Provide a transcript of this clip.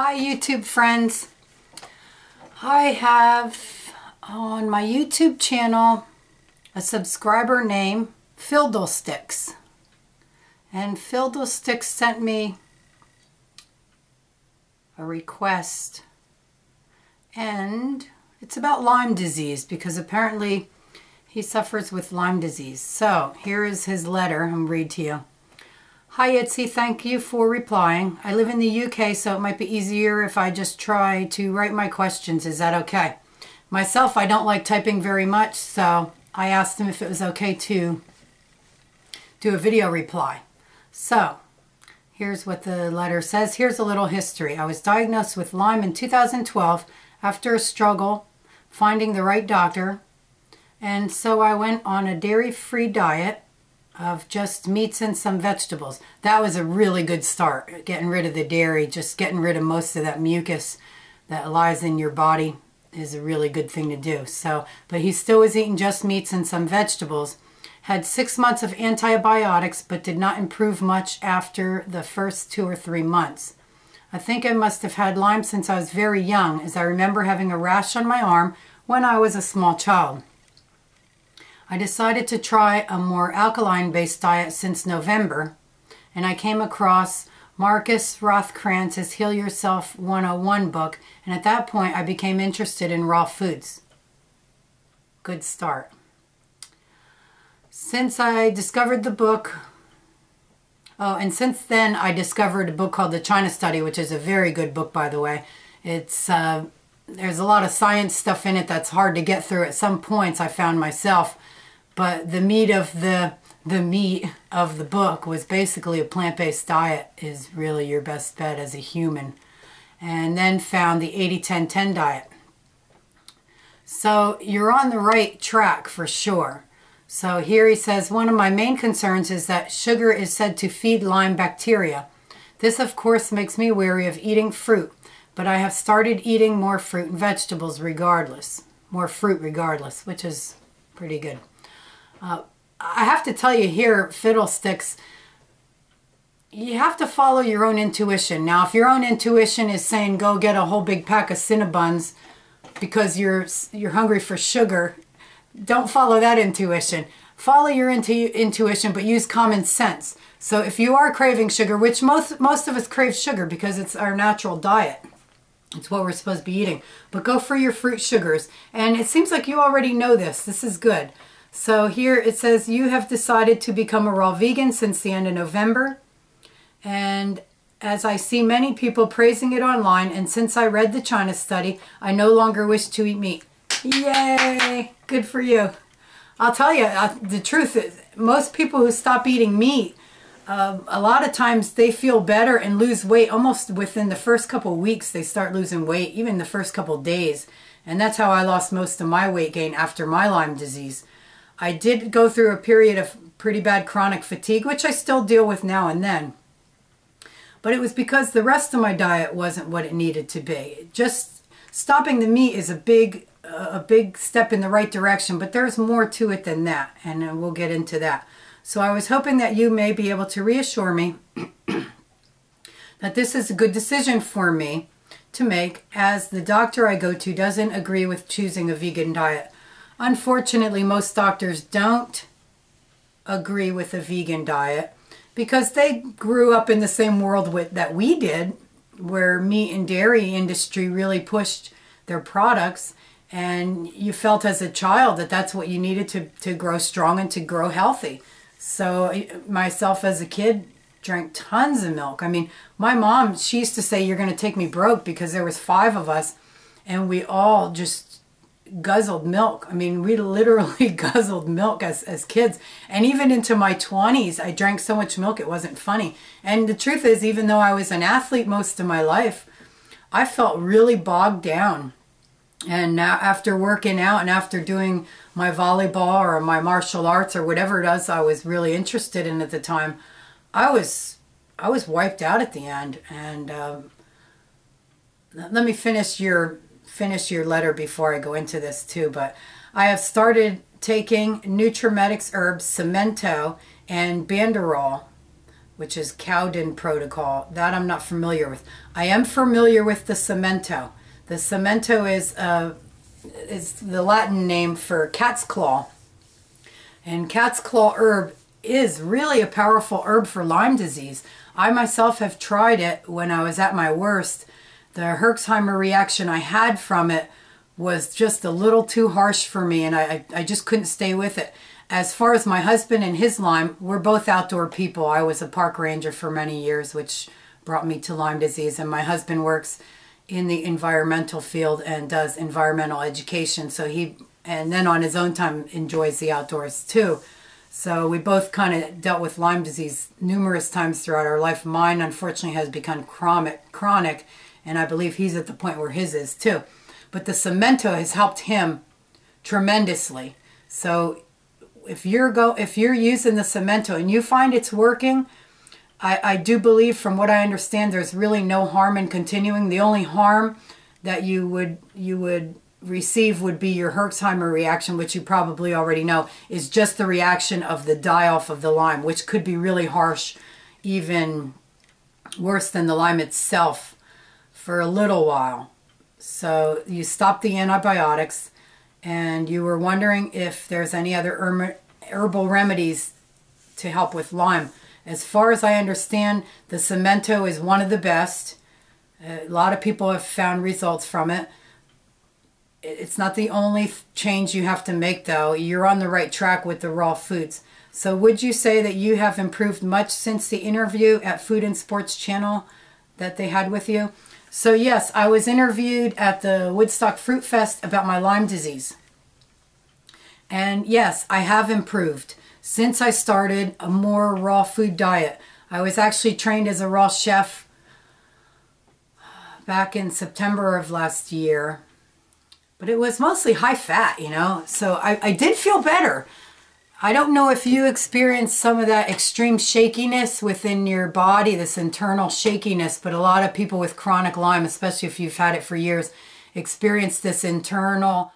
Hi YouTube friends. I have on my YouTube channel a subscriber named Fiddlesticks. And Fiddlesticks sent me a request. And it's about Lyme disease because apparently he suffers with Lyme disease. So here is his letter. I'm going to read to you. Hi Itsy, thank you for replying. I live in the UK, so it might be easier if I just try to write my questions. Is that okay? Myself, I don't like typing very much, so I asked him if it was okay to do a video reply. So, here's what the letter says. Here's a little history. I was diagnosed with Lyme in 2012 after a struggle finding the right doctor, and so I went on a dairy-free diet of just meats and some vegetables. That was a really good start, getting rid of the dairy, just getting rid of most of that mucus that lies in your body is a really good thing to do. So, but he still was eating just meats and some vegetables. Had 6 months of antibiotics, but did not improve much after the first 2 or 3 months. I think I must have had Lyme since I was very young, as I remember having a rash on my arm when I was a small child. I decided to try a more alkaline-based diet since November, and I came across Marcus Rothkranz's Heal Yourself 101 book, and at that point I became interested in raw foods. Good start. Since I discovered the book, and since then I discovered a book called The China Study, which is a very good book, by the way. It's there's a lot of science stuff in it that's hard to get through at some points, I found myself. But the meat of the book was basically a plant-based diet is really your best bet as a human. And then found the 80-10-10 diet. So you're on the right track for sure. So here he says, one of my main concerns is that sugar is said to feed Lyme bacteria. This of course makes me wary of eating fruit, but I have started eating more fruit and vegetables regardless. More fruit regardless, which is pretty good. I have to tell you here, Fiddlesticks, you have to follow your own intuition. Now, if your own intuition is saying go get a whole big pack of Cinnabons because you're hungry for sugar, don't follow that intuition. Follow your intuition, but use common sense. So if you are craving sugar, which most of us crave sugar because it's our natural diet, it's what we're supposed to be eating, but go for your fruit sugars. And it seems like you already know this. This is good. So here it says, you have decided to become a raw vegan since the end of November. And as I see many people praising it online, and since I read the China Study, I no longer wish to eat meat. Yay! Good for you. I'll tell you, the truth is, most people who stop eating meat, a lot of times they feel better and lose weight almost within the first couple weeks. They start losing weight, even the first couple days. And that's how I lost most of my weight gain after my Lyme disease. I did go through a period of pretty bad chronic fatigue, which I still deal with now and then. But it was because the rest of my diet wasn't what it needed to be. Just stopping the meat is a big step in the right direction, but there's more to it than that, and we'll get into that. So I was hoping that you may be able to reassure me that this is a good decision for me to make, as the doctor I go to doesn't agree with choosing a vegan diet. Unfortunately, most doctors don't agree with a vegan diet because they grew up in the same world that we did, where meat and dairy industry really pushed their products, and you felt as a child that that's what you needed to grow strong and to grow healthy. So myself as a kid drank tons of milk. I mean, my mom, she used to say, you're going to take me broke, because there was 5 of us and we all just guzzled milk. I mean, we literally guzzled milk as kids. And even into my 20s, I drank so much milk it wasn't funny. And the truth is, even though I was an athlete most of my life, I felt really bogged down. And now after working out and after doing my volleyball or my martial arts or whatever it was I was really interested in at the time, I was wiped out at the end. And let me finish your letter before I go into this too, but I have started taking Nutrimetics herbs, Cemento, and Banderol which is Cowden protocol. That I'm not familiar with. I am familiar with the cemento. The cemento is the Latin name for cat's claw. And cat's claw herb is really a powerful herb for Lyme disease. I myself have tried it when I was at my worst. The Herxheimer reaction I had from it was just a little too harsh for me, and I just couldn't stay with it. As far as my husband and his Lyme, we're both outdoor people. I was a park ranger for many years, which brought me to Lyme disease, and my husband works in the environmental field and does environmental education, so and then on his own time enjoys the outdoors too. So we both kind of dealt with Lyme disease numerous times throughout our life. Mine, unfortunately, has become chronic, and I believe he's at the point where his is too. But the cemento has helped him tremendously. So if you're using the cemento and you find it's working, I do believe, from what I understand, there's really no harm in continuing. The only harm that you would receive would be your Herxheimer reaction, which you probably already know is just the reaction of the die-off of the Lyme, which could be really harsh, even worse than the Lyme itself for a little while. So you stop the antibiotics, and you were wondering if there's any other herbal remedies to help with Lyme. As far as I understand, the cemento is one of the best. A lot of people have found results from it. It's not the only change you have to make, though. You're on the right track with the raw foods. So would you say that you have improved much since the interview at Food and Sports Channel that they had with you? So yes, I was interviewed at the Woodstock Fruit Fest about my Lyme disease. And yes, I have improved since I started a more raw food diet. I was actually trained as a raw chef back in September of last year. But it was mostly high fat, you know. So I did feel better. I don't know if you experienced some of that extreme shakiness within your body, this internal shakiness, but a lot of people with chronic Lyme, especially if you've had it for years, experience this internal